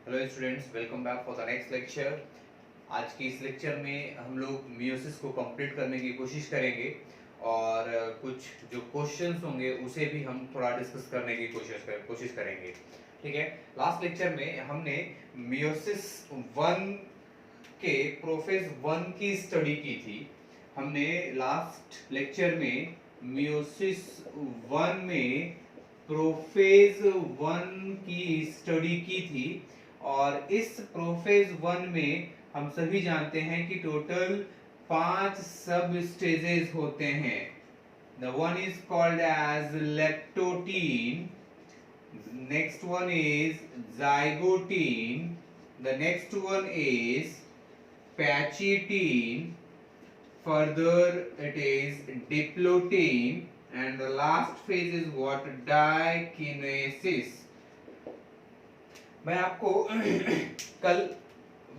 Hello students, welcome back for the next lecture. आज की इस लेक्चर में हम लोग मियोसिस को कंप्लीट करने की कोशिश करेंगे और कुछ जो क्वेश्चंस होंगे उसे भी हम थोड़ा डिस्कस करने की कोशिश करेंगे। ठीक है। लास्ट लेक्चर में हमने मियोसिस वन के प्रोफेज वन की स्टडी की थी। हमने लास्ट लेक्चर में मियोसिस वन में प्रोफेज वन की स्टडी की थी और इस प्रोफेज वन में हम सभी जानते हैं कि टोटल 5 सब स्टेजेस होते हैं। The one is called as leptotene, next one is zygotene, the next one is pachytene, further it is diplotin, and the last phase is what? Dikinesis. मैं आपको कल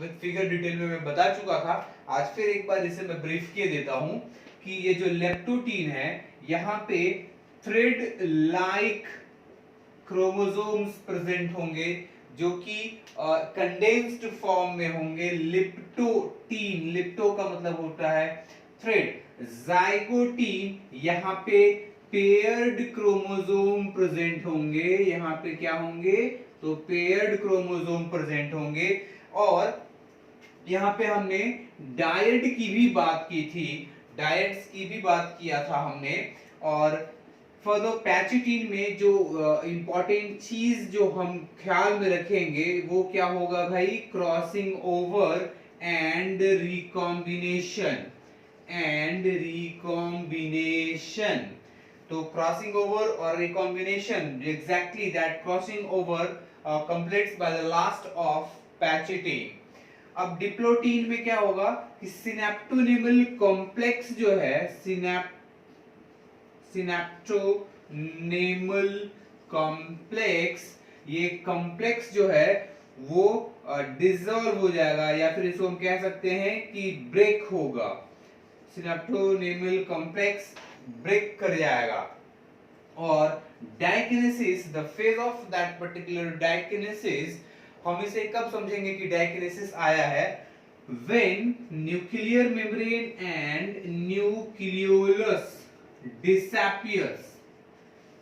विद फिगर डिटेल में मैं बता चुका था। आज फिर एक बार इसे मैं ब्रीफ किए देता हूं कि ये जो लेप्टोटीन है, यहाँ पे थ्रेड लाइक क्रोमोसोम्स प्रेजेंट होंगे जो कि कंडेंस्ड फॉर्म में होंगे। लिप्टोटीन, लिप्टो का मतलब होता है थ्रेड। जाइगोटीन, यहाँ पे पेयर्ड क्रोमोसोम प्रेजेंट होंगे। यहाँ पे क्या होंगे? तो पेयर्ड क्रोमोसोम प्रेजेंट होंगे। और यहाँ पे हमने डायड की भी बात की थी, डायड्स की भी बात किया था हमने। और फर्दर पैचिटीन में जो इंपॉर्टेंट चीज जो हम ख्याल में रखेंगे वो क्या होगा भाई? क्रॉसिंग ओवर एंड रिकॉम्बिनेशन, तो क्रॉसिंग ओवर और recombination, exactly that crossing over completes by the last of pachytene. अब डिप्लोटीन में क्या होगा कि सिनेप्टोनिमल कॉम्प्लेक्स जो है, सिनेप्टोनेमल कॉम्प्लेक्स, ये कॉम्प्लेक्स जो है वो डिसॉल्व हो जाएगा, या फिर इसको हम कह सकते हैं कि ब्रेक होगा। सिनेप्टोनेमल कॉम्प्लेक्स ब्रेक कर जाएगा। और diakinesis, the phase of that particular diakinesis, हम इसे कब समझेंगे कि डाइकिनेसिस आया है? when nuclear membrane and nucleolus disappears,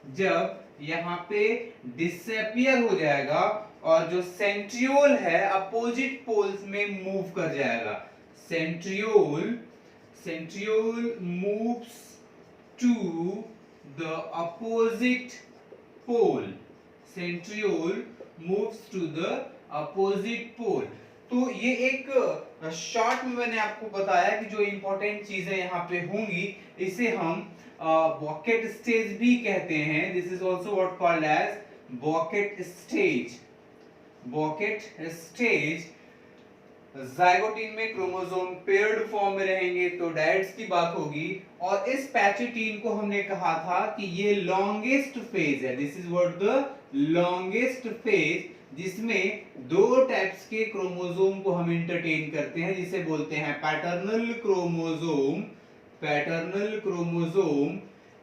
जब यहाँ पे डिसअपियर हो जाएगा और जो सेंट्रियोल है अपोजिट पोल्स में मूव कर जाएगा। Centriole moves to the opposite pole, centriole moves to the opposite pole. तो ये एक शॉर्ट में मैंने आपको बताया कि जो इंपॉर्टेंट चीजें यहाँ पे होंगी इसे हम बॉकेट स्टेज भी कहते हैं। This is also what called as bouquet stage. Bouquet stage, zygotene में क्रोमोसोम पेयर्ड फॉर्म में रहेंगे तो डायड्स की बात होगी। और इस पैचिटीन को हमने कहा था कि ये लॉन्गेस्ट फेज है। This is what the longest phase, जिसमें दो टाइप्स के क्रोमोसोम को हम एंटरटेन करते हैं, जिसे बोलते हैं paternal chromosome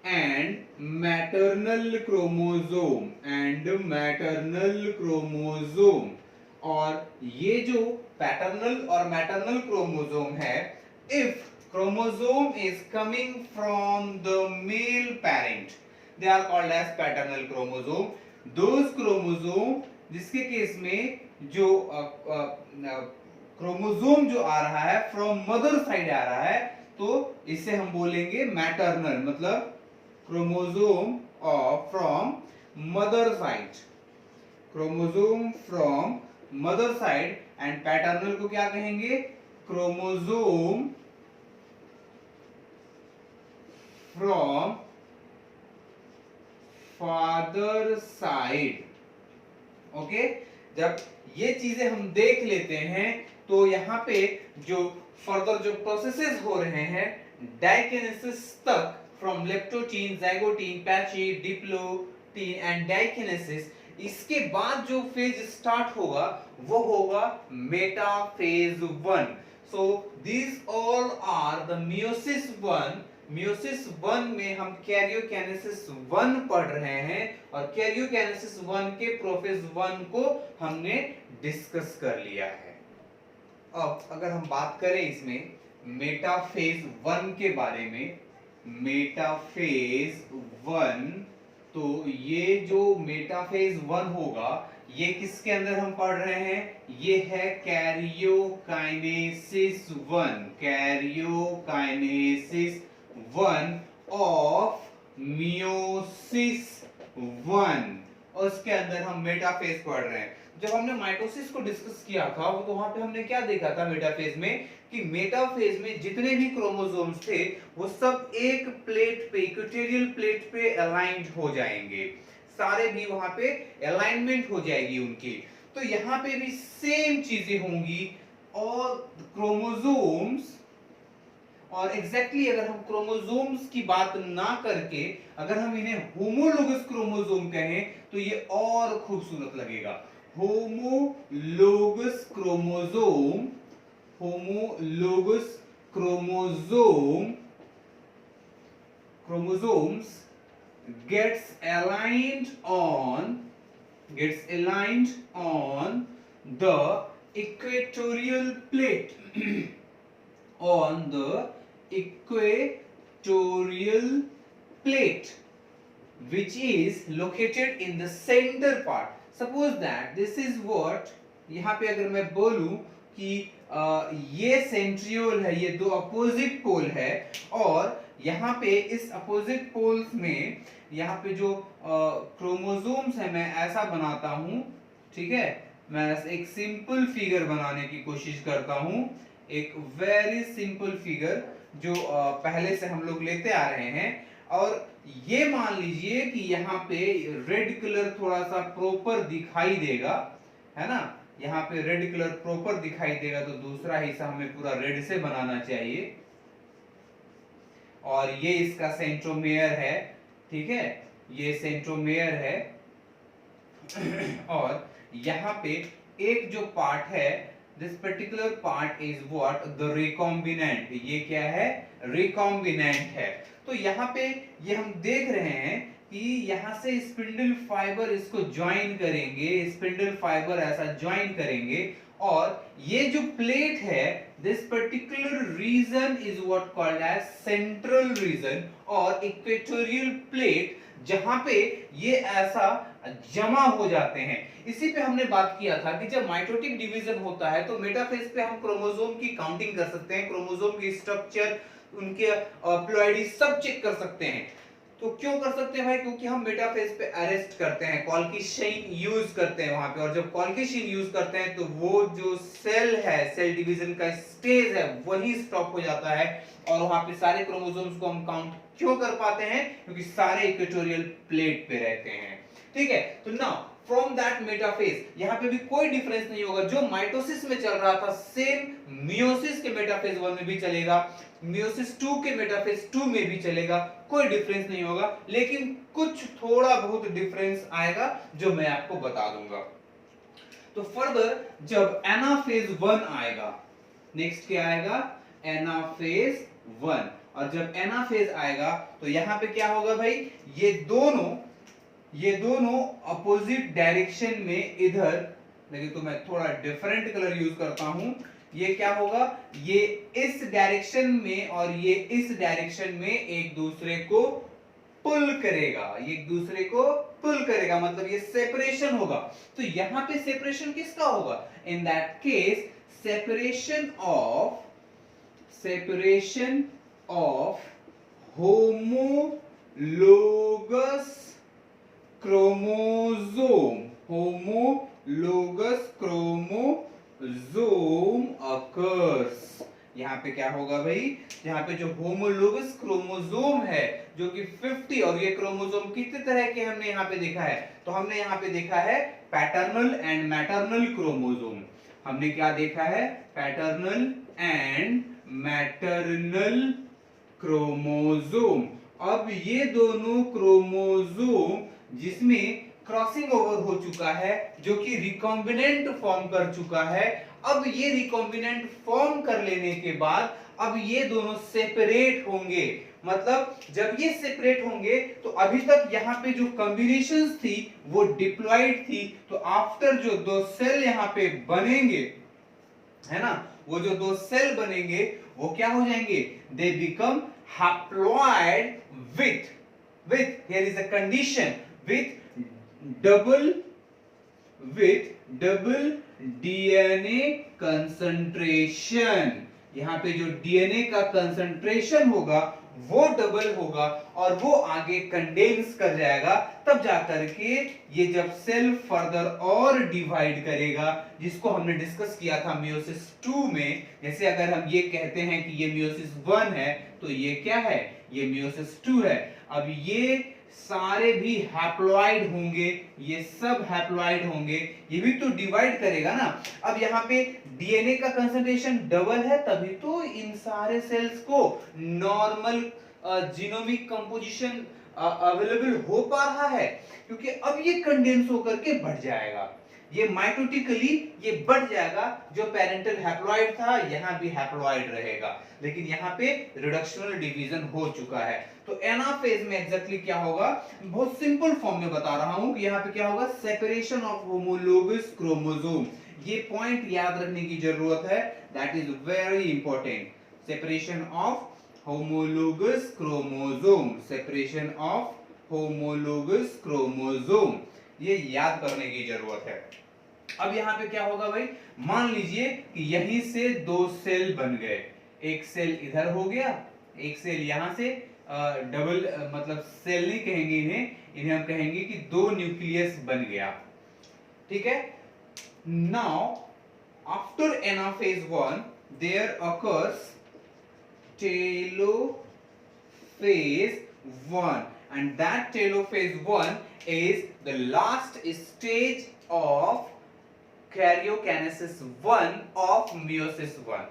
and maternal chromosome. और ये जो पैटर्नल और मैटरनल क्रोमोसोम है, if chromosome is coming from the male parent, they are called as paternal chromosome. Those chromosome जिसके केस में जो क्रोमोसोम जो आ रहा है फ्रॉम मदर साइड आ रहा है, तो इसे हम बोलेंगे मैटरनल, मतलब chromosome from mother side, chromosome from mother side. And paternal को क्या कहेंगे? Chromosome from father side. Okay, जब ये चीजें हम देख लेते हैं तो यहाँ पे जो फर्दर जो प्रोसेसेस हो रहे हैं डाइकिनेसिस तक, from leptotene, zygotene, pachy, diplotene and diakinesis, इसके बाद जो फेज स्टार्ट होगा वो होगा metaphase 1। So these all are the meiosis 1 meiosis 1 में हम कैरियोकाइनेसिस 1 पढ़ रहे हैं और कैरियोकाइनेसिस 1 के प्रोफेज 1 को हमने डिस्कस कर लिया है। अब अगर हम बात करें इसमें मेटाफेज 1 के बारे में, मेटाफेज 1, तो ये जो मेटाफेज 1 होगा ये किसके अंदर हम पढ़ रहे हैं, ये है कैरियोकाइनेसिस 1, कैरियोकाइनेसिस 1 ऑफ मियोसिस 1, और उसके अंदर हम मेटाफेज पढ़ रहे हैं। जब हमने माइटोसिस को डिस्कस किया था तो वहां पे हमने क्या देखा था मेटाफेज में, कि मेटाफेज में जितने भी क्रोमोसोम्स थे वो सब एक प्लेट पे, इक्वेटोरियल प्लेट पे अलाइंड हो जाएंगे, सारे भी वहां पे अलाइनमेंट हो जाएगी उनकी। तो यहाँ पे भी सेम चीजें होंगी और क्रोमोसोम्स, और एग्जैक्टली अगर हम क्रोमोसोम्स की बात ना करके अगर हम इन्हें होमोलोगस क्रोमोसोम कहें तो ये और खूबसूरत लगेगा। Homologous chromosome, homologous chromosome, chromosomes gets aligned on the equatorial plate on the equatorial plate which is located in the center part. Suppose that this is what, यहाँ पे अगर मैं बोलूं कि ये सेंट्रियोल है, ये दो अपोजिट पोल है, और यहाँ पे इस अपोजिट पोल्स में यहाँ पे जो क्रोमोसोम्स है मैं ऐसा बनाता हूं, ठीक है, मैं एक सिंपल फिगर बनाने की कोशिश करता हूं, एक वेरी सिंपल फिगर जो पहले से हम लोग लेते आ रहे हैं। और ये मान लीजिए कि यहाँ पे रेड कलर थोड़ा सा प्रॉपर दिखाई देगा, है ना, यहाँ पे रेड कलर प्रॉपर दिखाई देगा, तो दूसरा हिस्सा हमें पूरा रेड से बनाना चाहिए। और ये इसका सेंट्रोमेयर है, ठीक है, ये सेंट्रोमेयर है। और यहाँ पे एक जो पार्ट है, this particular part is what, the recombinant, ये क्या है, रिकॉम्बिनेंट है। तो यहाँ पे ये हम देख रहे हैं कि यहाँ से स्पिंडल फाइबर इसको ज्वाइन करेंगे, स्पिंडल फाइबर ऐसा ज्वाइन करेंगे, और ये जो प्लेट है, this particular region is what called as central region और इक्वेटोरियल प्लेट, जहां पे ये ऐसा जमा हो जाते हैं। इसी पे हमने बात किया था कि जब माइटोटिक डिवीजन होता है तो मेटाफेज पे हम क्रोमोसोम की काउंटिंग कर सकते हैं, क्रोमोसोम की स्ट्रक्चर, उनके प्लॉइडी सब चेक कर सकते हैं। तो क्यों कर सकते हैं भाई, क्योंकि हम मेटाफेज पे अरेस्ट करते हैं, कॉल्की चेन यूज करते हैं वहां पे, और जब कॉल्की चेन यूज करते हैं तो वो जो सेल है, सेल डिवीजन का स्टेज है, वही स्टॉप हो जाता है, और वहां पे सारे क्रोमोसोम्स को हम काउंट क्यों कर पाते हैं, क्योंकि सारे इक्वेटोरियल प्लेट पे रहते हैं, ठीक है। तो नाउ फ्रॉम दैट मेटाफेज यहाँ पे भी कोई डिफरेंस नहीं होगा, जो माइटोसिस में चल रहा था सेम मियोसिस के मेटाफेज 1 में भी चलेगा, मियोसिस 2 के मेटाफेज 2 में भी चलेगा, कोई डिफरेंस नहीं होगा, लेकिन कुछ थोड़ा बहुत डिफरेंस आएगा जो मैं आपको बता दूंगा। तो फर्दर जब एनाफेज 1 आएगा, नेक्स्ट क्या आएगा, एनाफेज 1, और जब एनाफेज आएगा तो यहां पे क्या होगा भाई, ये दोनों अपोजिट डायरेक्शन में इधर, देखिए तो मैं थोड़ा डिफरेंट कलर यूज करता हूं, ये क्या होगा, ये इस डायरेक्शन में और ये इस डायरेक्शन में एक दूसरे को पुल करेगा, ये एक दूसरे को पुल करेगा, मतलब ये सेपरेशन होगा। तो यहां पे सेपरेशन किसका होगा, in that case separation of homologous chromosome, homologous chromosome occurs. यहाँ पे क्या होगा भाई, यहाँ पे जो होमोलोगस क्रोमोसोम है जो कि 50, और ये क्रोमोसोम कितने तरह के हमने यहाँ पे देखा है, तो हमने यहाँ पे देखा है पैटर्नल एंड मैटरनल क्रोमोसोम, हमने क्या देखा है, पैटर्नल एंड मैटरनल क्रोमोसोम। अब ये दोनों क्रोमोसोम जिसमें क्रॉसिंग ओवर हो चुका है, जो कि रिकॉम्बिनेंट फॉर्म कर चुका है, अब ये रिकॉम्बिनेंट फॉर्म कर लेने के बाद अब ये दोनों सेपरेट होंगे, मतलब जब ये सेपरेट होंगे तो अभी तक यहाँ पे जो कॉम्बिनेशंस थी वो डिप्लॉइड थी, तो आफ्टर जो दो सेल यहाँ पे बनेंगे, है ना, वो जो दो सेल बनेंगे वो क्या हो जाएंगे, they become haploid with here is a condition, double double DNA concentration. यहां पे जो डीएनए का कंसंट्रेशन होगा वो डबल होगा और वो आगे कंडेंस कर जाएगा, तब जाकर के ये जब सेल फर्दर और डिवाइड करेगा, जिसको हमने डिस्कस किया था मियोसिस 2 में। जैसे अगर हम ये कहते हैं कि ये मियोसिस 1 है तो ये क्या है, ये मियोसिस 2 है। अब ये सारे भी हैप्लॉइड होंगे, ये सब हैप्लॉइड होंगे, ये भी तो डिवाइड करेगा ना। अब यहाँ पे डीएनए का कंसंट्रेशन डबल है, तभी तो इन सारे सेल्स को नॉर्मल जीनोमिक कंपोजिशन अवेलेबल हो पा रहा है, क्योंकि अब ये कंडेंस होकर के बढ़ जाएगा, ये माइटोटिकली ये बढ़ जाएगा। जो पेरेंटल हैप्लॉइड था यहाँ भी हैप्लॉइड रहेगा, लेकिन यहाँ पे रिडक्शनल डिवीजन हो चुका है। तो एनाफेज में एग्जैक्टली क्या होगा, बहुत सिंपल फॉर्म में बता रहा हूं कि यहाँ पे क्या होगा, सेपरेशन ऑफ होमोलोगस क्रोमोसोम। ये पॉइंट याद रखने की जरूरत है, that is very important. Separation of homologous chromosome, separation of homologous chromosome, ये याद करने की जरूरत है। अब यहाँ पे क्या होगा भाई, मान लीजिए कि यहीं से दो सेल बन गए, एक सेल इधर हो गया, एक सेल यहां से, डबल मतलब सेल नहीं कहेंगे इन्हें, इन्हें हम कहेंगे कि दो न्यूक्लियस बन गया, ठीक है। Now after anaphase 1 there occurs telophase 1 and that telophase 1 is the last stage of karyokinesis 1 of meiosis 1,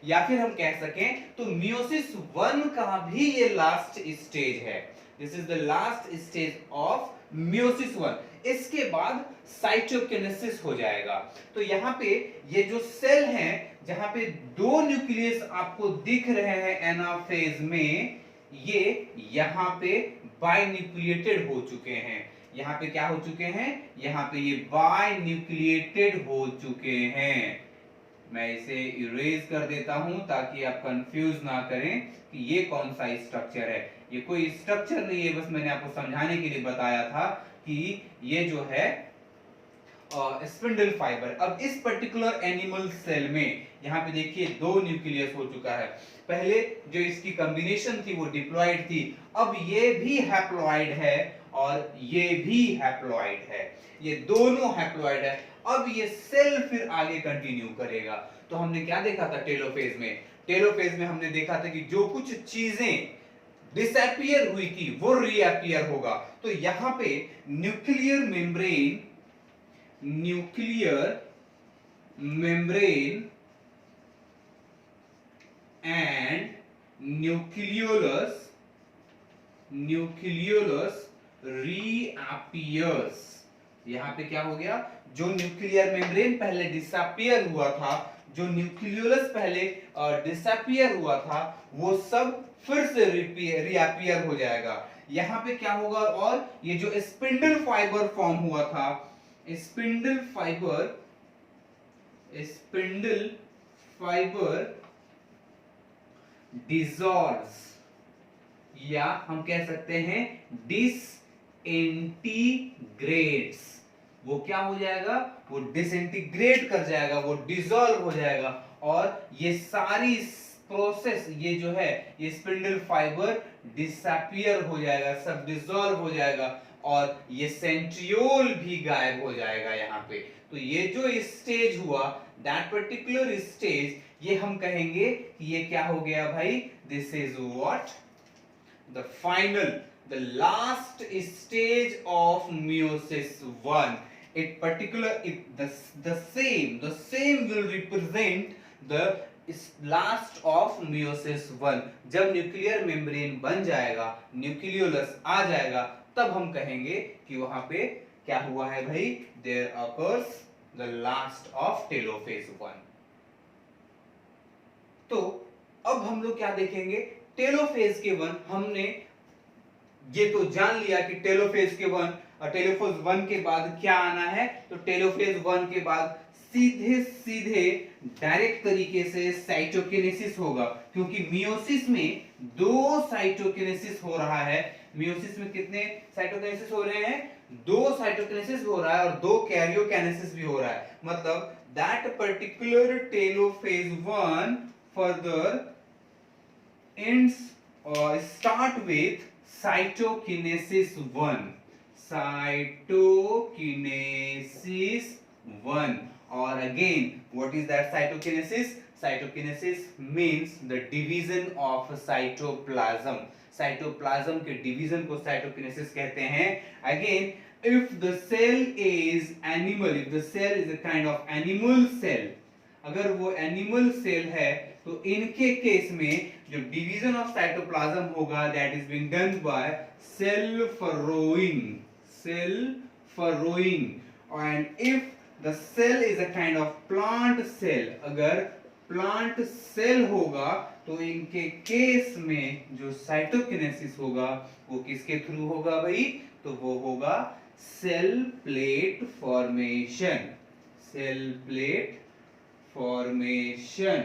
या फिर हम कह सकें तो मियोसिस 1 का भी ये लास्ट स्टेज है। This is the last stage of meiosis 1। इसके बाद साइटोकिनेसिस हो जाएगा। तो यहाँ पे ये जो सेल हैं, जहां पे दो न्यूक्लियस आपको दिख रहे हैं एनाफेज में, ये यहाँ पे बाइन्यूक्लिएटेड हो चुके हैं। यहाँ पे क्या हो चुके हैं, यहाँ पे ये बाइन्यूक्लिएटेड हो चुके हैं। मैं इसे इरेज कर देता हूं ताकि आप कंफ्यूज ना करें कि ये कौन सा स्ट्रक्चर है। ये कोई स्ट्रक्चर नहीं है, बस मैंने आपको समझाने के लिए बताया था कि ये जो है स्पिंडल फाइबर। अब इस पर्टिकुलर एनिमल सेल में यहाँ पे देखिए दो न्यूक्लियस हो चुका है। पहले जो इसकी कॉम्बिनेशन थी वो डिप्लॉइड थी, अब ये भी हैप्लॉइड है और ये भी हैप्लॉइड है, ये दोनों हैप्लॉइड है। अब ये सेल फिर आगे कंटिन्यू करेगा। तो हमने क्या देखा था टेलोफेज में, टेलोफेज में हमने देखा था कि जो कुछ चीजें डिसअपियर हुई थी वो रीअपियर होगा। तो यहां पे nuclear membrane and nucleolus reappears. यहां पे क्या हो गया, जो न्यूक्लियर मेम्ब्रेन पहले डिसअपियर हुआ था, जो न्यूक्लियोलस पहले डिसअपियर हुआ था, वो सब फिर से रीअपियर हो जाएगा। यहां पे क्या होगा, और ये जो स्पिंडल फाइबर फॉर्म हुआ था, स्पिंडल फाइबर डिसॉल्व्स, या हम कह सकते हैं डिसइंटीग्रेट्स। वो क्या हो जाएगा, वो डिसइंटीग्रेट कर जाएगा, वो डिसॉल्व हो जाएगा। और ये सारी प्रोसेस, ये जो है ये स्पिंडल फाइबर डिसअपियर हो जाएगा, सब डिसॉल्व हो जाएगा, और ये सेंट्रियोल भी गायब हो जाएगा यहाँ पे। तो ये जो स्टेज हुआ, दैट पर्टिकुलर स्टेज, ये हम कहेंगे कि ये क्या हो गया भाई, this is what the final, the last stage of meiosis 1. The same will represent the last of meiosis 1. जब न्यूक्लियर मेम्ब्रेन बन जाएगा, न्यूक्लियोलस आ जाएगा, तब हम कहेंगे कि वहां पे क्या हुआ है भाई, there occurs the last of telophase 1. तो अब हम लोग क्या देखेंगे, टेलोफेज के वन हमने ये तो जान लिया कि टेलोफेज के वन और टेलोफेज वन के बाद क्या आना है, तो टेलोफेज वन के बाद सीधे सीधे डायरेक्ट तरीके से साइटोकिनेसिस होगा, क्योंकि मियोसिस में दो साइटोकिनेसिस हो रहा है। मियोसिस में कितने साइटोकिनेसिस हो रहे हैं, दो साइटोकिनेसिस हो रहा है और दो कैरियोकिनेसिस भी हो रहा है। मतलब that particular telophase one further ends or start with cytokinesis 1, cytokinesis 1, or again what is that cytokinesis? Cytokinesis means the division of cytoplasm. cytoplasm के division को cytokinesis कहते हैं। Again, if the cell is animal, if the cell is a kind of animal cell, अगर वो animal cell है तो इनके case में जो डिवीजन ऑफ साइटोप्लाज्म होगा that is being done by cell furrowing, and if the cell is a kind of plant cell, अगर plant cell होगा तो इनके केस में जो साइटोकिनेसिस होगा वो किसके थ्रू होगा भाई, तो वो होगा cell plate formation, cell plate formation.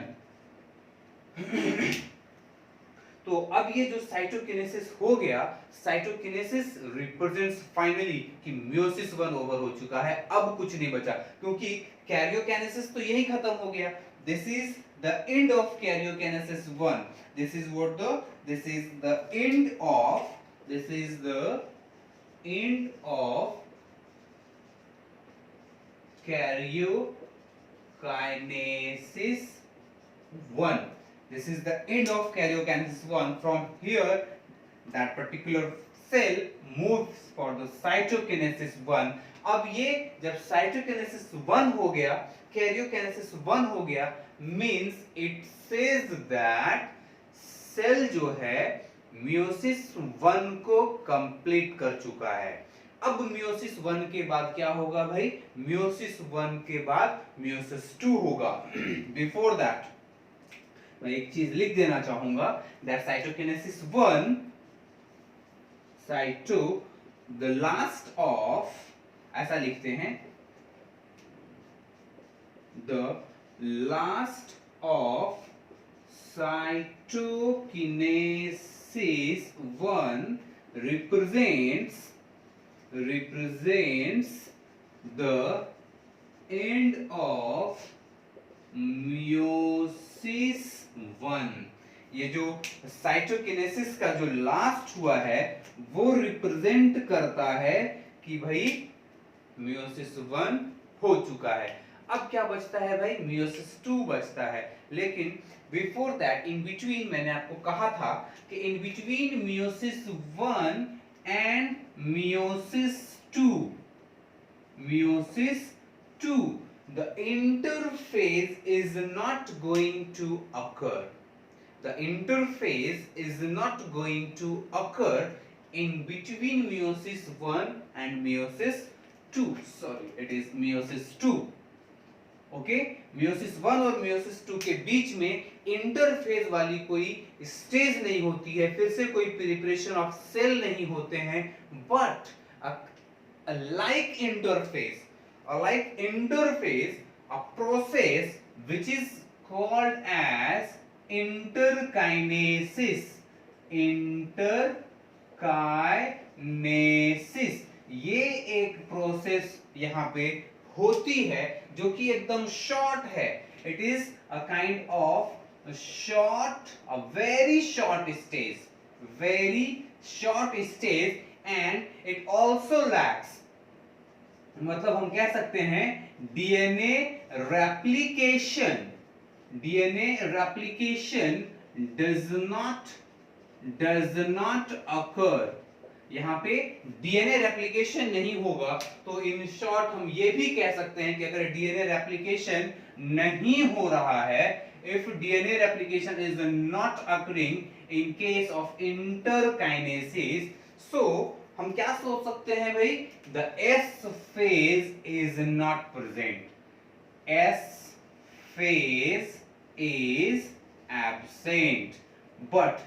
तो अब ये जो साइटोकिनेसिस हो गया, साइटोकिनेसिस रिप्रेजेंट्स फाइनली कि मियोसिस 1 ओवर हो चुका है, अब कुछ नहीं बचा, क्योंकि कैरियोकिनेसिस तो यही खत्म हो गया। This is the end of karyokinesis 1, this is the end of karyokinesis 1. This is the end of karyokinesis 1. From here, that particular cell moves for the cytokinesis 1. अब ये जब cytokinesis 1 हो गया, karyokinesis 1 हो गया, means it says that cell जो है meiosis 1 को complete कर चुका है। अब मियोसिस 1 के बाद क्या होगा भाई, मियोसिस 1 के बाद मियोसिस 2 होगा। बिफोर दैट मैं एक चीज लिख देना चाहूंगा, that cytokinesis 1, the last of, ऐसा लिखते हैं, the last of cytokinesis 1 represents the end of meiosis 1। ये जो साइटोकिनेसिस का जो लास्ट हुआ है वो रिप्रेजेंट करता है कि भाई मियोसिस 1 हो चुका है। अब क्या बचता है भाई, मियोसिस 2 बचता है। लेकिन बिफोर दैट, इन बिटवीन, मैंने आपको कहा था कि in between meiosis 1 and meiosis 2, the interphase is not going to occur. The interphase is not going to occur in between meiosis 1 and meiosis 2. Sorry, it is meiosis 2. Okay, meiosis 1 और meiosis 2 के बीच में interphase वाली कोई stage नहीं होती है, फिर से कोई प्रिपरेशन ऑफ सेल नहीं होते हैं, but like interface, a process which is called as interkinesis। ये एक प्रोसेस यहाँ पे होती है जो कि एकदम शॉर्ट है। It is a kind of very short stage and it also lacks, मतलब हम कह सकते हैं DNA replication does not occur। यहाँ पे डीएनए रेप्लिकेशन नहीं होगा, तो इन शॉर्ट हम ये भी कह सकते हैं कि अगर डीएनए रेप्लिकेशन नहीं हो रहा है, if DNA replication is not occurring in case of interkinesis, so हम क्या सोच सकते हैं भाई, the S phase is not present, S phase is absent, but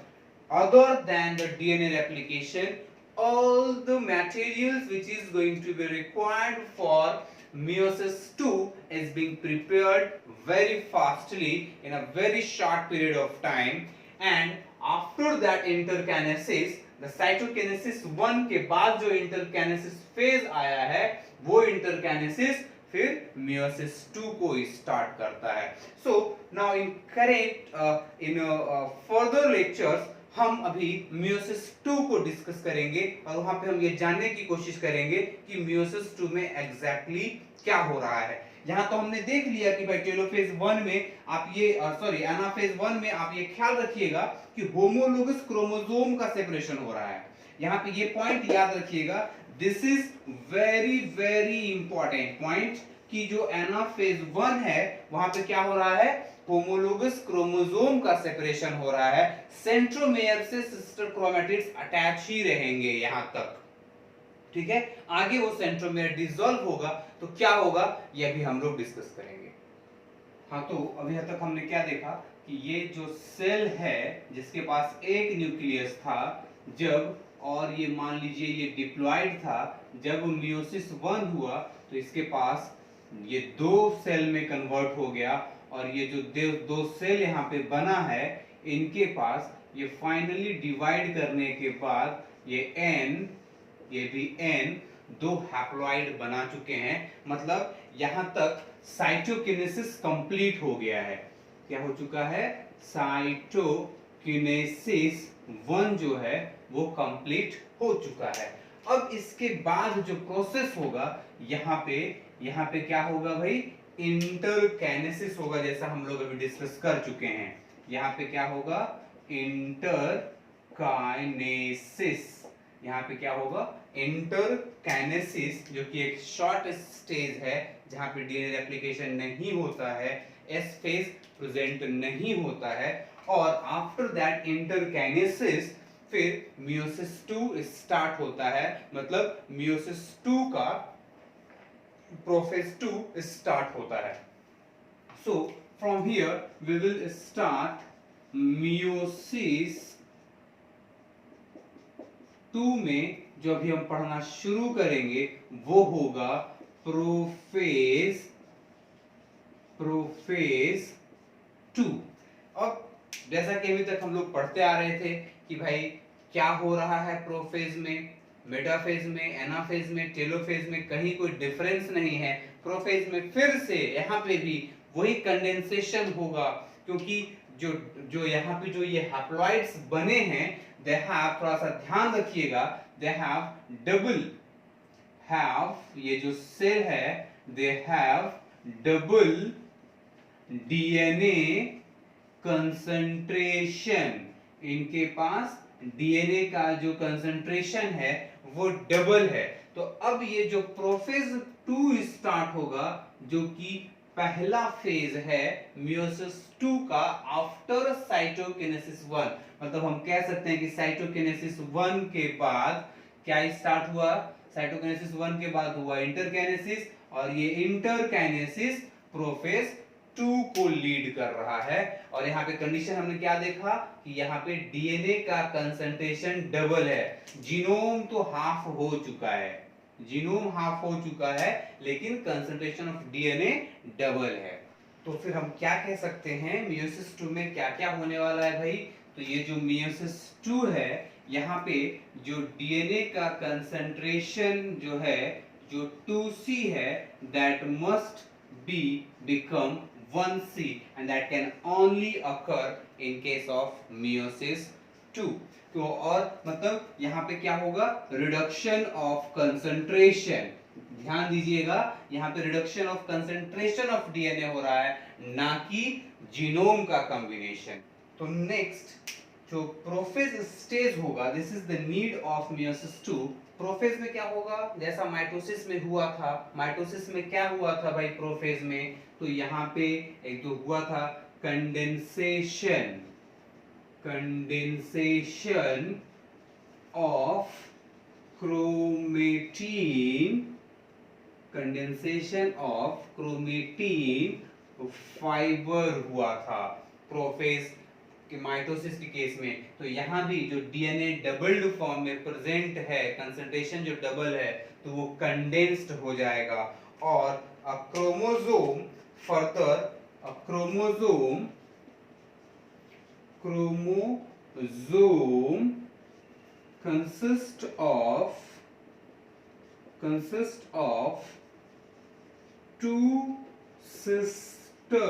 other than the DNA replication, all the materials which is going to be required for meiosis 2 is being prepared very fastly in a very short period of time. And after that interkinesis, the cytokinesis 1 के बाद जो interkinesis phase आया है, वो interkinesis फिर meiosis 2 को start करता है. So now in further lectures हम अभी meiosis 2 को डिस्कस करेंगे और वहां पे हम ये जानने की कोशिश करेंगे कि meiosis 2 में एग्जैक्टली क्या हो रहा है. यहाँ तो हमने देख लिया कि भाई टेलोफेज 1 में आप ये एनाफेज 1 में आप ये ख्याल रखिएगा कि होमोलोगस क्रोमोसोम का सेपरेशन हो रहा है. यहाँ पे ये पॉइंट याद रखिएगा, this is very very important point कि जो एनाफेज 1 है वहां पे क्या हो रहा है, होमोलोगस क्रोमोसोम का सेपरेशन हो रहा है. सेंट्रोमेयर से सिस्टर क्रोमैटिड्स अटैच ही रहेंगे यहां तक. ठीक है, आगे वो सेंट्रोमेयर डिसॉल्व होगा तो क्या होगा ये अभी हम लोग डिस्कस करेंगे. हाँ, तो अभी तक हमने क्या देखा कि ये जो सेल है जिसके पास एक न्यूक्लियस था जब, और ये मान लीजिए ये डिप्लॉयड था, जब मियोसिस 1 हुआ तो इसके पास ये दो सेल में कन्वर्ट हो गया और ये जो दो सेल यहाँ पे बना है इनके पास ये फाइनली डिवाइड करने के बाद ये एन, ये भी एन, दो हैप्लॉइड बना चुके हैं. मतलब यहां तक साइटोकिनेसिस कंप्लीट हो गया है. क्या हो चुका है, साइटोकिनेसिस 1 जो है वो कंप्लीट हो चुका है. अब इसके बाद जो प्रोसेस होगा यहाँ पे क्या होगा भाई, इंटरकाइनेसिस होगा, जैसा हम लोग अभी डिस्कस कर चुके हैं. यहाँ पे क्या होगा, इंटरकाइनेसिस. यहाँ पे क्या होगा, इंटरकाइनेसिस, जो कि एक शॉर्ट स्टेज है जहां पे डीएनए रेप्लिकेशन नहीं होता है, एस फेज प्रेजेंट नहीं होता है. और आफ्टर दैट इंटरकाइनेसिस फिर मियोसिस 2 स्टार्ट होता है. मतलब मियोसिस 2 का प्रोफेज 2 स्टार्ट होता है. So from here we will start meiosis 2 में जो अभी हम पढ़ना शुरू करेंगे वो होगा प्रोफेज 2. अब जैसा कि अभी तक हम लोग पढ़ते आ रहे थे कि भाई क्या हो रहा है प्रोफेज में, मेटाफेज में, एनाफेज में, टेलोफेज में कहीं कोई डिफरेंस नहीं है. प्रोफेज में फिर से यहाँ पे भी वही कंडेंसेशन होगा, क्योंकि जो यहाँ पे जो ये हैप्लॉइड्स बने हैं they have, थोड़ा सा ध्यान रखिएगा, they have ये जो सेल है they have double DNA concentration. इनके पास डीएनए का जो कंसंट्रेशन है वो डबल है. तो अब ये जो प्रोफेज 2 स्टार्ट होगा जो कि पहला फेज है मियोसिस 2 का आफ्टर साइटोकिनेसिस 1. मतलब हम कह सकते हैं कि साइटोकिनेसिस 1 के बाद क्या स्टार्ट हुआ, साइटोकिनेसिस 1 के बाद हुआ इंटरकाइनेसिस, और ये इंटरकाइनेसिस प्रोफेज 2 को लीड कर रहा है. और यहाँ पे कंडीशन हमने क्या देखा कि यहाँ पे डीएनए का कंसंट्रेशन डबल है. जीनोम तो हाफ हो चुका है, जीनोम हाफ हो चुका है, लेकिन कंसंट्रेशन ऑफ डीएनए डबल है. तो फिर हम क्या कह सकते हैं मियोसिस 2 में क्या क्या होने वाला है भाई. तो ये जो मियोसिस 2 है यहाँ पे जो डीएनए का कंसंट्रेशन जो है जो 2C है that must be become 1C and that can only occur in case of meiosis 2. तो और मतलब यहाँ पे क्या होगा, रिडक्शन ऑफ कंसंट्रेशन. ध्यान दीजिएगा यहाँ पे reduction of concentration of DNA हो रहा है, ना कि जीनोम का कॉम्बिनेशन. तो नेक्स्ट जो प्रोफेज स्टेज होगा, this is the need of meiosis 2. Prophase में क्या होगा, जैसा माइटोसिस में हुआ था. माइटोसिस में क्या हुआ था भाई प्रोफेज में, तो यहाँ पे एक तो हुआ था कंडेंसेशन ऑफ क्रोमेटिन फाइबर हुआ था प्रोफेज कि माइटोसिस के केस में, तो यहाँ भी जो डीएनए डबल्ड फॉर्म में प्रेजेंट है, कंसंट्रेशन जो डबल है, तो वो कंडेंस्ड हो जाएगा और a chromosome further a chromosome consists of two sister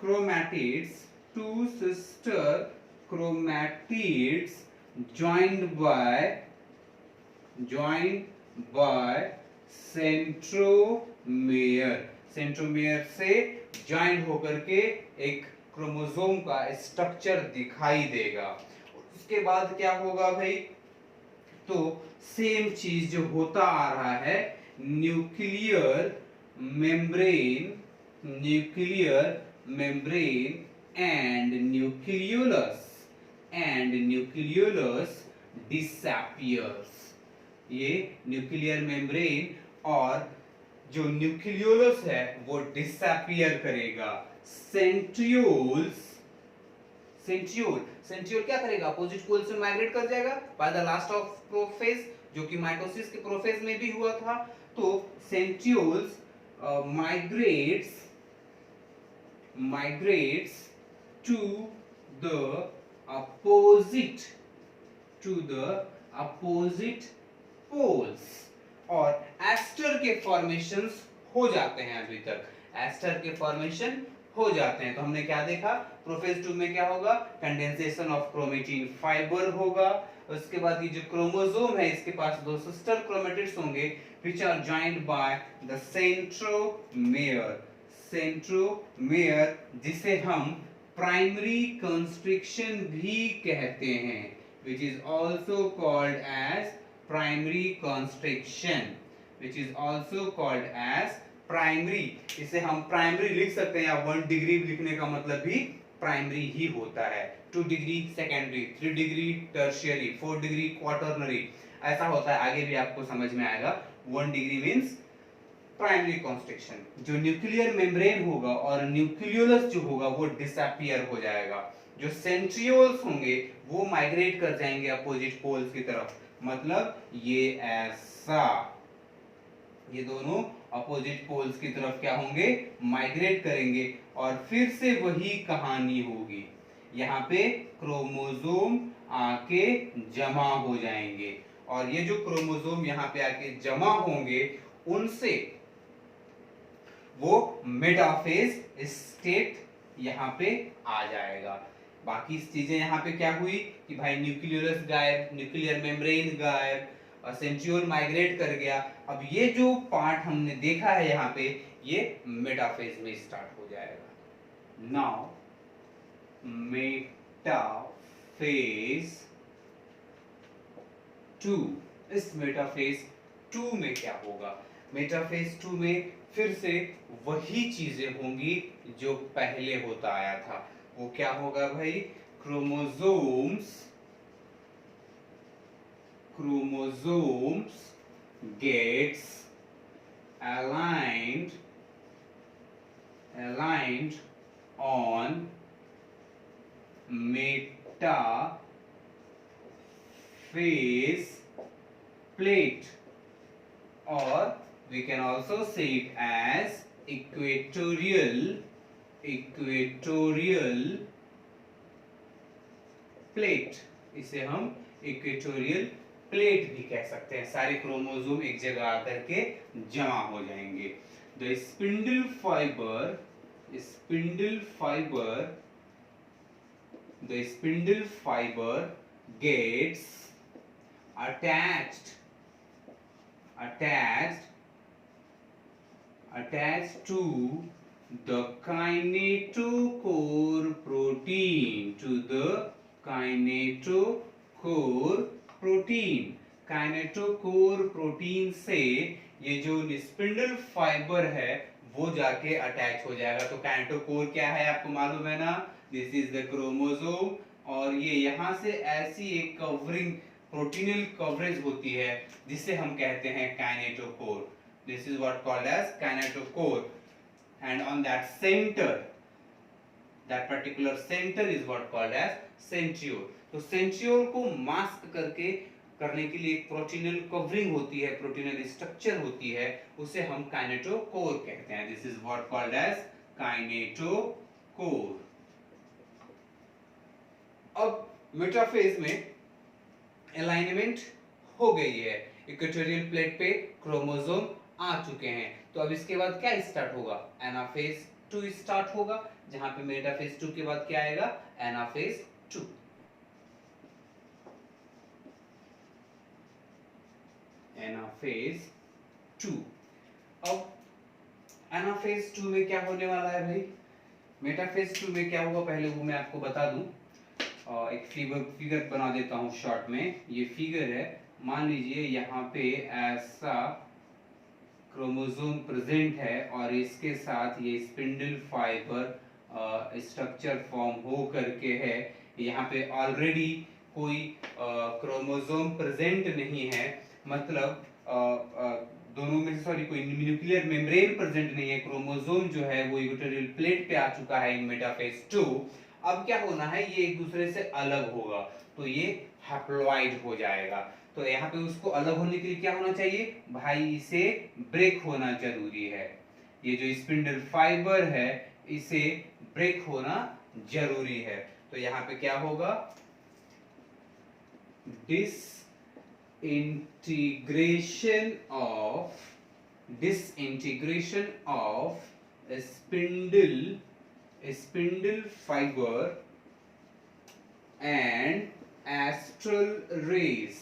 chromatids joined by centromere से ज्वाइंट होकर के एक क्रोमोसोम का स्ट्रक्चर दिखाई देगा। उसके बाद क्या होगा भाई, तो सेम चीज जो होता आ रहा है, nuclear membrane and nucleolus disappears. ये न्यूक्लियर मेम्ब्रेन और जो न्यूक्लियोलस है वो डिसअपियर करेगा। सेंट्रियोल क्या करेगा, अपोजिट पोल से माइग्रेट कर जाएगा bye the last of prophase, जो कि माइटोसिस के प्रोफेज में भी हुआ था। तो centrioles migrates to the opposite poles और एस्टर के फॉर्मेशंस हो जाते हैं। अभी तक एस्टर के फॉर्मेशन हो जाते हैं। तो हमने क्या देखा, प्रोफेज 2 में क्या होगा, कंडेंसेशन ऑफ क्रोमेटिन फाइबर होगा। उसके बाद ये जो क्रोमोसोम है इसके पास दो सिस्टर क्रोमेटिड्स होंगे which are joined by the centromere, जिसे हम प्राइमरी कंस्ट्रिक्शन भी कहते हैं, which is also called as primary constriction, इसे हम प्राइमरी लिख सकते हैं, या 1 डिग्री लिखने का मतलब भी प्राइमरी ही होता है। 2 degree secondary, 3 degree tertiary, 4 degree quaternary, ऐसा होता है। आगे भी आपको समझ में आएगा। 1 डिग्री मींस प्राइमरी कंस्ट्रिक्शन। जो न्यूक्लियर मेम्ब्रेन होगा और न्यूक्लियोलस जो होगा वो डिसअपियर हो जाएगा। जो सेंट्रियोल्स होंगे वो माइग्रेट कर जाएंगे अपोजिट पोल्स की तरफ, मतलब ये ऐसा, ये दोनों अपोजिट पोल्स की तरफ क्या होंगे, माइग्रेट करेंगे और फिर से वही कहानी होगी। यहाँ पे क्रोमोसोम आके जमा हो जाएंगे और ये जो क्रोमोसोम यहाँ पे आके जमा होंगे उनसे वो मेटाफेज स्टेट यहाँ पे आ जाएगा। बाकी चीजें यहाँ पे क्या हुई कि भाई न्यूक्लियोलस गायब, न्यूक्लियर मेम्ब्रेन गायब और सेंट्रियोल माइग्रेट कर गया। अब ये जो पार्ट हमने देखा है यहाँ पे, ये मेटाफेज में स्टार्ट हो जाएगा। नाउ मेटाफेज 2, इस मेटाफेज 2 में क्या होगा, मेटाफेज 2 में फिर से वही चीजें होंगी जो पहले होता आया था। वो क्या होगा भाई, chromosomes gets aligned on metaphase plate, or we can also say it as equatorial plate। इसे हम इक्वेटोरियल प्लेट भी कह सकते हैं। सारे क्रोमोसोम एक जगह आकर के जमा हो जाएंगे। The spindle fibre gets attached to the kinetochore protein से ये जो स्पिंडल फाइबर है वो जाके अटैच हो जाएगा। तो काइनेटोकोर क्या है आपको मालूम है ना, दिस इज द क्रोमोसोम, और ये यहाँ से ऐसी एक कवरिंग प्रोटीनल कवरेज होती है जिसे हम कहते हैं kinetochore. This is what called as kinetochore, and on that center that particular centre is what called as centriole. तो सेंट्रियोल को मास्क करने के लिए एक प्रोटीनल कवरिंग होती है, प्रोटीनल स्ट्रक्चर होती है, उसे हम काइनेटोकोर कहते हैं। This is what called as kinetochore. अब मेटाफेज में अलाइनमेंट हो गई है, इक्वेटोरियल प्लेट पे क्रोमोसोम आ चुके हैं, तो अब इसके बाद क्या स्टार्ट होगा? एनाफेज 2 स्टार्ट होगा, जहां पे मेटाफेज 2 के बाद क्या आएगा? एनाफेज 2। एनाफेज 2। अब एनाफेज 2 में क्या होने वाला है भाई? मेटाफेज 2 में क्या होगा पहले वो मैं आपको बता दूं। एक फिगर बना देता हूं शॉर्ट में। ये फिगर है, मान लीजिए यहाँ पे ऐसा क्रोमोसोम प्रेजेंट है और इसके साथ ये स्पिंडल फाइबर स्ट्रक्चर फॉर्म हो करके है। यहाँ पे ऑलरेडी कोई क्रोमोसोम प्रेजेंट नहीं है, मतलब दोनों में से सॉरी कोई न्यूक्लियर मेम्ब्रेन प्रेजेंट नहीं है, क्रोमोसोम जो है वो इक्वेटोरियल प्लेट पे आ चुका है इन मेटाफेज 2। अब क्या होना है? ये एक दूसरे से अलग होगा, तो ये हैप्लॉइड हो जाएगा। तो यहाँ पे उसको अलग होने के लिए क्या होना चाहिए भाई? इसे ब्रेक होना जरूरी है। ये जो स्पिंडल फाइबर है इसे ब्रेक होना जरूरी है। तो यहाँ पे क्या होगा? disintegration of spindle fiber and astral rays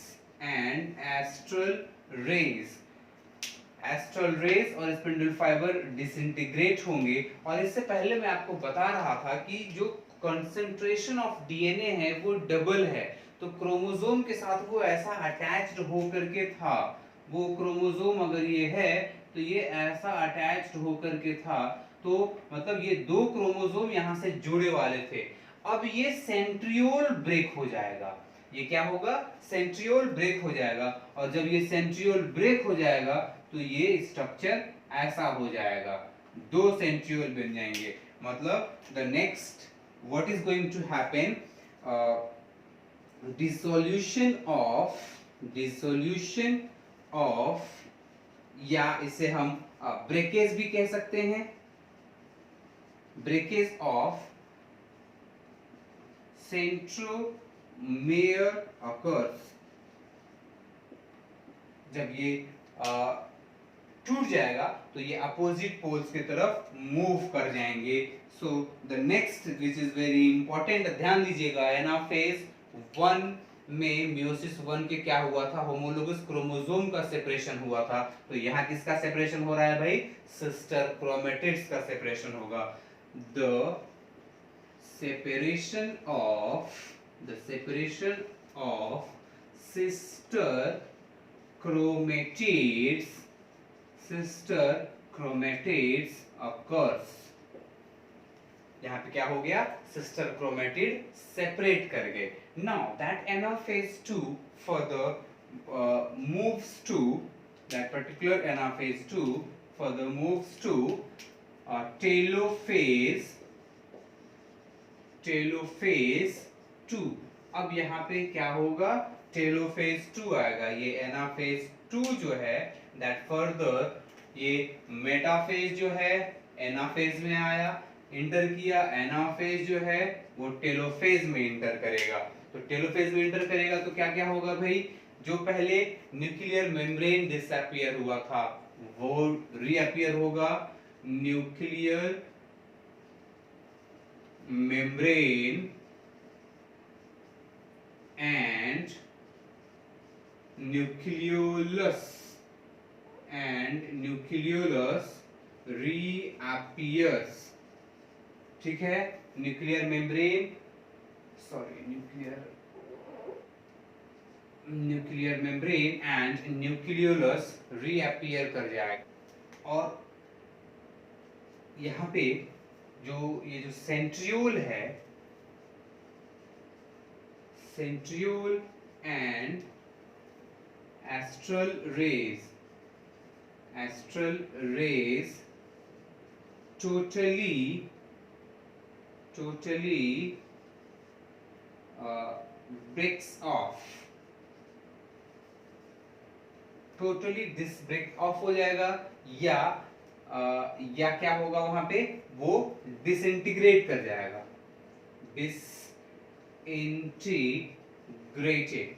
और स्पिंडल फाइबर डिसइंटीग्रेट होंगे। और इससे पहले मैं आपको बता रहा था कि जो कंसंट्रेशन ऑफ डीएनए है वो डबल है, तो क्रोमोसोम के साथ वो ऐसा अटैच्ड होकर के था। वो क्रोमोसोम अगर ये है तो ये ऐसा अटैच्ड होकर के था, तो मतलब ये दो क्रोमोसोम यहाँ से जुड़े वाले थे। अब ये सेंट्रियोल ब्रेक हो जाएगा। ये क्या होगा? सेंट्रियोल ब्रेक हो जाएगा, और जब ये सेंट्रियोल ब्रेक हो जाएगा तो ये स्ट्रक्चर ऐसा हो जाएगा, दो सेंट्रियोल बन जाएंगे। मतलब the next what is going to happen? Dissolution of या इसे हम ब्रेकेज भी कह सकते हैं, ब्रेकेज ऑफ सेंट्रोमेयर अकर्स। जब ये टूट जाएगा तो ये अपोजिट पोल्स की तरफ मूव कर जाएंगे। So the next which is very important, ध्यान दीजिएगा, एनाफेज 1 में मियोसिस 1 के क्या हुआ था? होमोलोगस क्रोमोसोम का सेपरेशन हुआ था। तो यहाँ किसका सेपरेशन हो रहा है भाई? सिस्टर क्रोमेटिड्स का सेपरेशन होगा। The separation of sister chromatids occurs। यहाँ पे क्या हो गया? सिस्टर क्रोमेटिड सेपरेट कर गए। Now that anaphase 2 further moves to that particular anaphase 2 further moves to telophase 2। अब यहाँ पे क्या होगा? टेलोफेज 2 आएगा। ये एनाफेज 2 जो है दैट फर्दर ये मेटाफेज जो है एनाफेज में आया, इंटर किया। एनाफेज जो है वो टेलोफेज में इंटर करेगा। तो टेलोफेज में इंटर करेगा तो क्या क्या होगा भाई? जो पहले न्यूक्लियर मेम्ब्रेन डिसअपियर हुआ था वो रीअपियर होगा। Nuclear membrane and nucleolus reappears। ठीक है, nuclear membrane and nucleolus reappear कर जाएगा। और यहाँ पे ये जो सेंट्रियोल है, centriole and astral rays totally breaks off, totally this break off हो जाएगा, या क्या होगा वहां पे, वो डिसइंटीग्रेट कर जाएगा, disintegrated.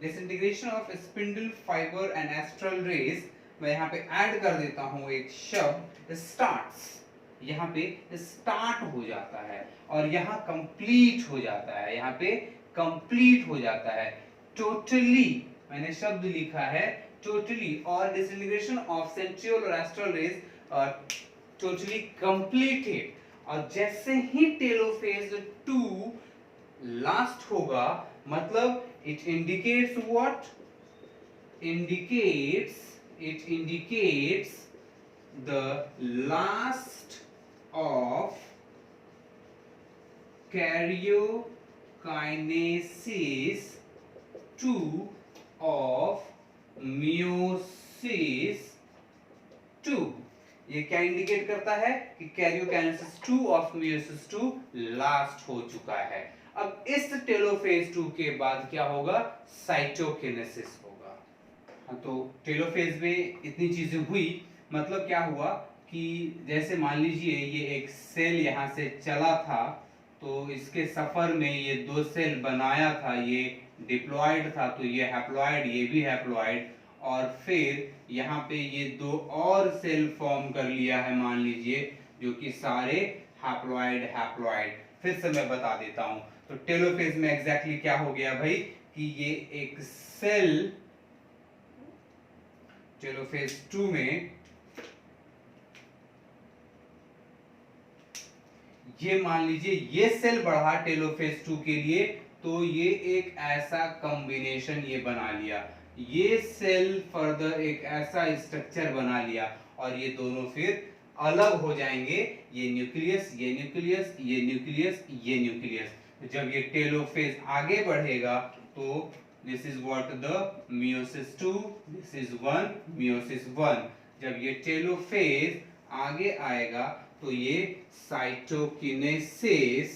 Disintegration of spindle fibre and astral rays, मैं यहाँ पे ऐड कर देता हूँ एक शब्द स्टार्ट्स, यहाँ पे स्टार्ट हो जाता है और यहाँ कंप्लीट हो जाता है, यहाँ पे कंप्लीट हो जाता है। टोटली मैंने शब्द लिखा है टोटली, और डिसइंटीग्रेशन ऑफ सेंट्रियोल और एस्ट्रल रेज टोटली कंप्लीटेड। और जैसे ही टेलोफेज 2 लास्ट होगा, मतलब it indicates what? It indicates the last of karyokinesis 2 of meiosis 2। ये क्या इंडिकेट करता है कि कैरियोकाइनेसिस 2 ऑफ meiosis 2 लास्ट हो चुका है। अब इस टेलोफेज 2 के बाद क्या होगा, साइटोकिनेसिस होगा। हाँ, तो टेलोफेज में इतनी चीजें हुई, मतलब क्या हुआ कि जैसे मान लीजिए ये एक सेल यहाँ से चला था, तो इसके सफर में ये 2 सेल बनाया था, ये डिप्लॉयड था, तो ये हैप्लॉयड, ये भी हैप्लॉयड, और फिर यहाँ पे ये 2 और सेल फॉर्म कर लिया है मान लीजिए, जो कि सारे हैप्लॉयड हैप्लॉयड। फिर से मैं बता देता हूँ, तो टेलोफेज में एग्जैक्टली क्या हो गया भाई कि ये एक सेल टेलोफेज 2 में, ये मान लीजिए ये सेल बढ़ा टेलोफेज 2 के लिए, तो ये एक ऐसा कॉम्बिनेशन ये बना लिया, ये सेल फर्दर एक ऐसा स्ट्रक्चर बना लिया, और ये दोनों फिर अलग हो जाएंगे, ये न्यूक्लियस, ये न्यूक्लियस, ये न्यूक्लियस, ये न्यूक्लियस। जब ये टेलोफेज आगे बढ़ेगा तो this is what the meiosis 2, this is 1 meiosis 1। जब ये टेलोफेज आगे आएगा तो ये साइटोकिनेसिस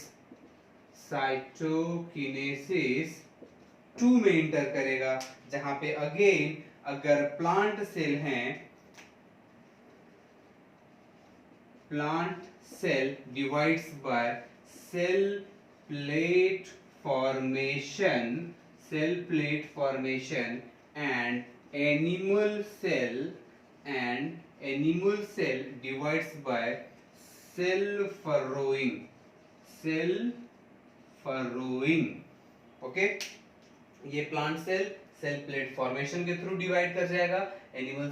2 में इंटर करेगा, जहां पे अगेन अगर प्लांट सेल हैं, plant cell divides by cell plate formation and animal cell divides by cell furrowing। Okay, ये प्लांट सेल प्लेट फॉर्मेशन के थ्रू डिवाइड कर जाएगा, एनिमल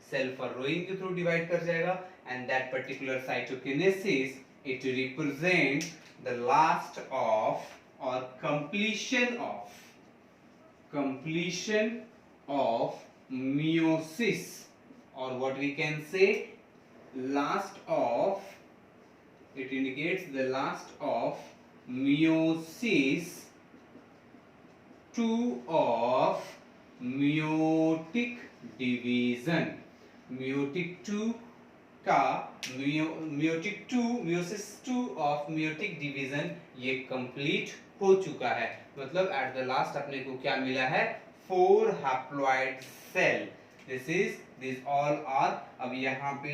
सेल फर्रोइंग के थ्रू डिवाइड कर जाएगा, and that particular cytokinesis it represents the last of or completion of meiosis, or what we can say last of, it indicates the last of meiosis 2 of meiotic division। meiotic 2 का meiosis 2 of meiotic division ये complete हो चुका है, मतलब at the last अपने को क्या मिला है, 4 haploid cell. This all are, अब यहाँ पे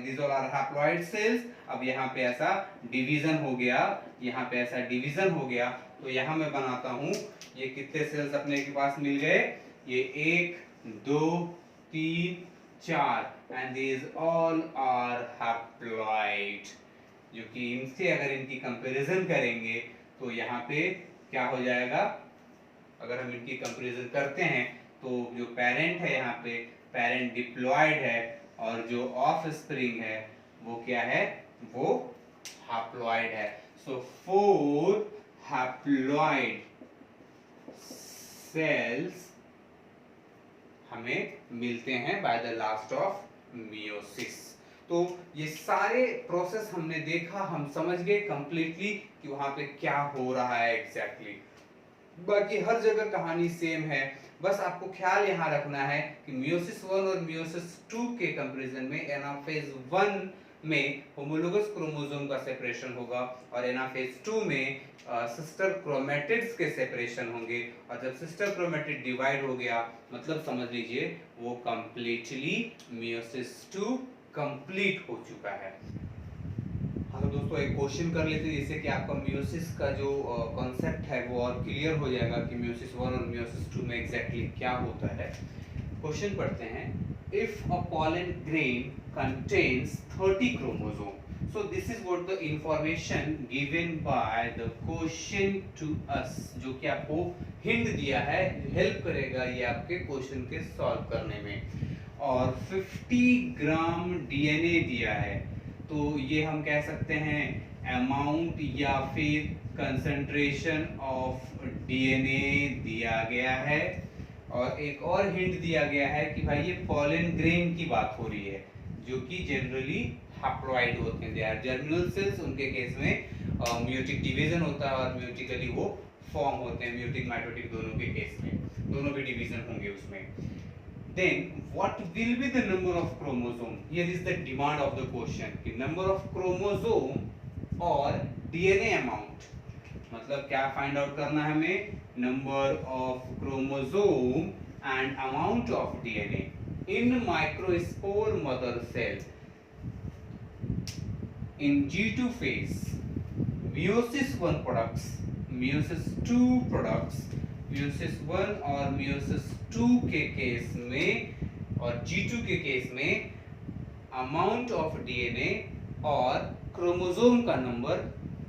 this all are haploid cells. अब यहाँ पे ऐसा डिवीजन हो गया, यहाँ पे ऐसा डिवीजन हो गया, तो यहाँ मैं बनाता हूँ, ये कितने सेल्स अपने के पास मिल गए, ये 1 2 3 4, and these all are haploid, जो कि इनसे अगर इनकी कंपैरिजन करेंगे तो यहाँ पे क्या हो जाएगा, अगर हम इनकी कंपैरिजन करते हैं तो जो पेरेंट है यहाँ पे पेरेंट डिप्लॉयड है, और जो ऑफ स्प्रिंग है वो क्या है, वो हैप्लॉयड है। सो 4 हैप्लॉयड सेल्स हमें मिलते हैं bye the last of meiosis। तो ये सारे प्रोसेस हमने देखा, हम समझ गए कंप्लीटली कि वहां पे क्या हो रहा है एग्जैक्टली। बाकी हर जगह कहानी सेम है, बस आपको ख्याल यहाँ रखना है कि मियोसिस 1 और मियोसिस 2 के कंपैरिजन में एनाफेज 1 में होमोलोगस क्रोमोसोम का सेपरेशन होगा और एनाफेज 2 में सिस्टर क्रोमैटिड्स के सेपरेशन होंगे। और जब सिस्टर क्रोमैटिड डिवाइड हो गया मतलब समझ लीजिए वो कंप्लीटली मियोसिस 2 कंप्लीट हो चुका है। हाँ तो दोस्तों एक क्वेश्चन कर लेते हैं जिससे कि आपका मियोसिस का जो कॉन्सेप्ट है वो और क्लियर हो जाएगा कि मियोसिस 1 और मियोसिस 2 में एग्जैक्टली क्या होता है। क्वेश्चन पढ़ते हैं। If a pollen grain contains 30 chromosome, so this is what the information given by the question to us, जो कि आपको हिंट दिया है, हेल्प करेगा ये आपके क्वेश्चन के सॉल्व करने में। और 50 ग्राम डीएनए दिया है, तो ये हम कह सकते हैं अमाउंट या फिर कंसंट्रेशन ऑफ डीएनए दिया गया है। और एक और हिंट दिया गया है कि भाई ये पॉलन ग्रेन की बात हो रही है जो कि जनरली हैप्लॉइड होते हैं, दे आर जर्मिनल सेल्स। उनके केस में म्यूटिक डिवीजन होता है और म्यूटिकली वो फॉर्म होते हैं, म्यूटिक माइटोटिक दोनों के केस में, दोनों के डिवीजन होंगे उसमें। Then what will be the number of chromosome? Here is the demand of the question कि number of chromosome और DNA amount, मतलब क्या फाइंड आउट करना है हमें? Number of chromosome and amount of DNA in microspore mother cell in G2 phase, meiosis 1 products, meiosis 2 products, meiosis 1 और meiosis 2 के case में और G2 के केस में अमाउंट ऑफ डीएनए और क्रोमोसोम का नंबर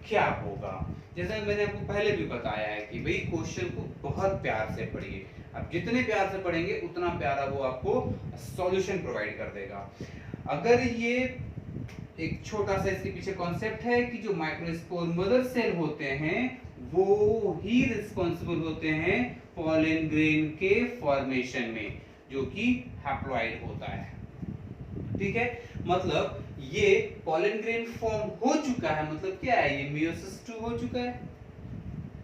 क्या होगा। जैसा मैंने आपको पहले भी बताया है कि भाई क्वेश्चन को बहुत प्यार से पढ़िए, आप जितने प्यार से पढ़ेंगे उतना प्यारा वो आपको सॉल्यूशन प्रोवाइड कर देगा। अगर ये एक छोटा सा इसके पीछे कॉन्सेप्ट है कि जो माइक्रोस्पोर मदर सेल होते हैं वो ही रिस्पॉन्सिबल होते हैं पॉलन ग्रेन के फॉर्मेशन में, जो कि हैप्लॉइड होता है। ठीक है, मतलब ये पॉलन ग्रेन फॉर्म हो चुका है, मतलब क्या है, ये मियोसिस 2 हो चुका है।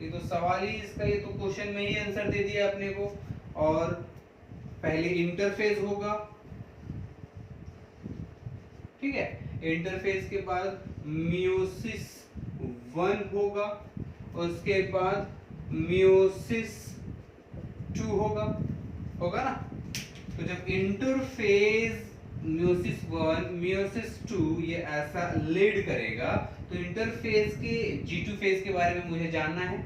ये तो सवाल ही इसका, ये तो क्वेश्चन में ही आंसर दे दिया अपने को। और पहले इंटरफेज होगा, ठीक है, इंटरफेज के बाद मियोसिस 1 होगा, उसके बाद मियोसिस 2 होगा ना। तो जब इंटरफेज मियोसिस 1 मियोसिस 2 ये ऐसा लीड करेगा तो इंटरफेज के G2 फेज के बारे में मुझे जानना है।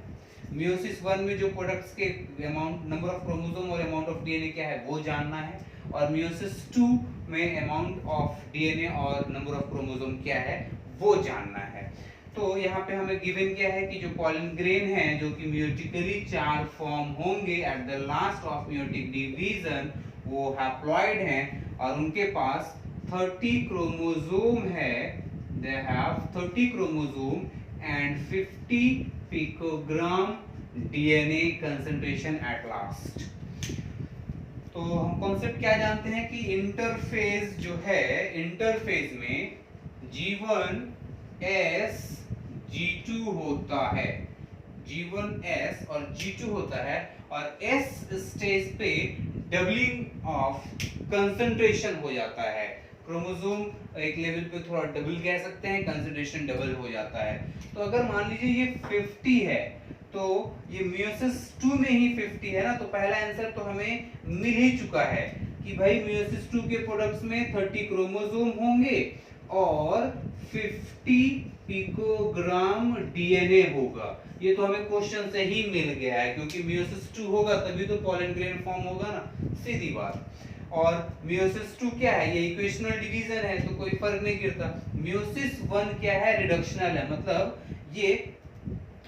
मियोसिस 1 में जो प्रोडक्ट्स के अमाउंट, नंबर ऑफ क्रोमोसोम और अमाउंट ऑफ डीएनए क्या है वो जानना है, और मियोसिस 2 में अमाउंट ऑफ डीएनए और नंबर ऑफ क्रोमोसोम क्या है वो जानना है। तो यहाँ पे हमें गिवन क्या है कि जो पॉलन ग्रेन है जो कि म्यूटिकली 4 फॉर्म होंगे at the last of meiotic division, वो हैप्लॉइड हैं और उनके पास 30 क्रोमोसोम है, they have 30 chromosome and 50 picogram DNA concentration at last. तो हम कॉन्सेप्ट क्या जानते हैं कि इंटरफेज जो है, इंटरफेज में G1S G2 होता है, G1S और G2 होता है, और S स्टेज पे डबलिंग ऑफ कंसंट्रेशन हो जाता है। क्रोमोसोम एक लेवल पे थोड़ा डबल कह सकते हैं, कंसंट्रेशन डबल हो जाता है। तो अगर मान लीजिए ये 50 है तो ये मियोसिस 2 में ही 50 है ना, तो पहला आंसर तो हमें मिल ही चुका है कि भाई मियोसिस 2 के प्रोडक्ट्स में 30 क्रोमोसोम होंगे और 50 पिकोग्राम डीएनए होगा। ये तो हमें क्वेश्चन से ही मिल गया है, क्योंकि मियोसिस 2 होगा तभी तो पॉलन ग्रेन फॉर्म होगा ना, सीधी बात। और मियोसिस 2 क्या है, ये इक्वेशनल डिवीजन है तो कोई फर्क नहीं गिरता। मियोसिस 1 क्या है, रिडक्शनल है, मतलब ये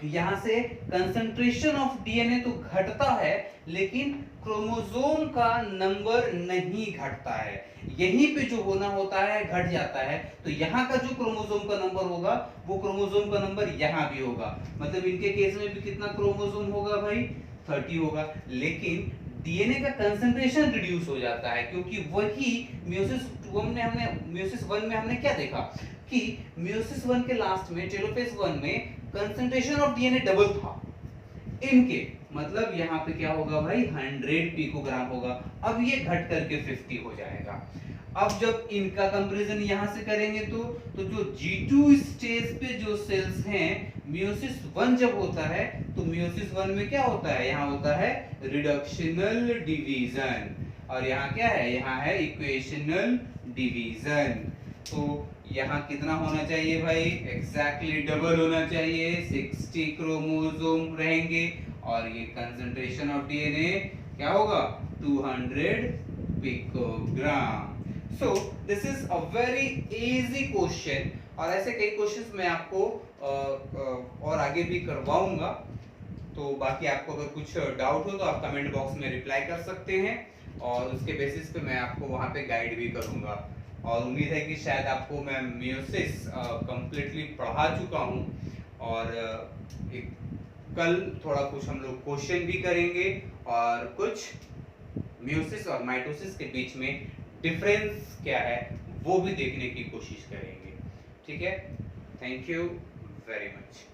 यहाँ से कंसंट्रेशन ऑफ डीएनए तो घटता है लेकिन क्रोमोसोम का नंबर नहीं घटता है, यहीं पे जो होना होता है घट जाता है। तो यहाँ का जो क्रोमोसोम का नंबर होगा वो क्रोमोसोम का नंबर यहाँ भी होगा, मतलब इनके केस में भी कितना क्रोमोसोम होगा भाई, 30 होगा। लेकिन डीएनए का कंसंट्रेशन रिड्यूस हो जाता है, क्योंकि वही मियोसिस 1 में हमने क्या देखा कि मियोसिस 1 के लास्ट में टेलोफेज 1 में कंसंट्रेशन ऑफ डीएनए डबल था इनके, मतलब यहाँ पे क्या होगा भाई 100 पिकोग्राम होगा। अब ये घट करके 50 हो जाएगा। अब जब इनका कंपैरिजन यहाँ से करेंगे तो जो G2 स्टेज पे जो सेल्स हैं, मियोसिस 1 जब होता है तो मियोसिस 1 में क्या होता है, यहाँ होता है रिडक्शनल डिवीजन, और यहाँ क्या है, यहाँ है इक्वेशनल डिवीजन। तो यहाँ कितना होना चाहिए भाई, एग्जैक्टली डबल होना चाहिए, 60 क्रोमोसोम रहेंगे, और ये कंसंट्रेशन ऑफ डीएनए क्या होगा 200 picogram. So this is a very easy question, और ऐसे कई क्वेश्चंस मैं आपको और आगे भी करवाऊंगा। तो बाकी आपको अगर कुछ डाउट हो तो आप कमेंट बॉक्स में रिप्लाई कर सकते हैं, और उसके बेसिस पे मैं आपको वहां पे गाइड भी करूंगा। और उम्मीद है कि शायद आपको मैं मियोसिस कंप्लीटली पढ़ा चुका हूं, और एक कल थोड़ा कुछ हम लोग क्वेश्चन भी करेंगे, और कुछ मियोसिस और माइटोसिस के बीच में डिफरेंस क्या है वो भी देखने की कोशिश करेंगे। ठीक है, थैंक यू वेरी मच।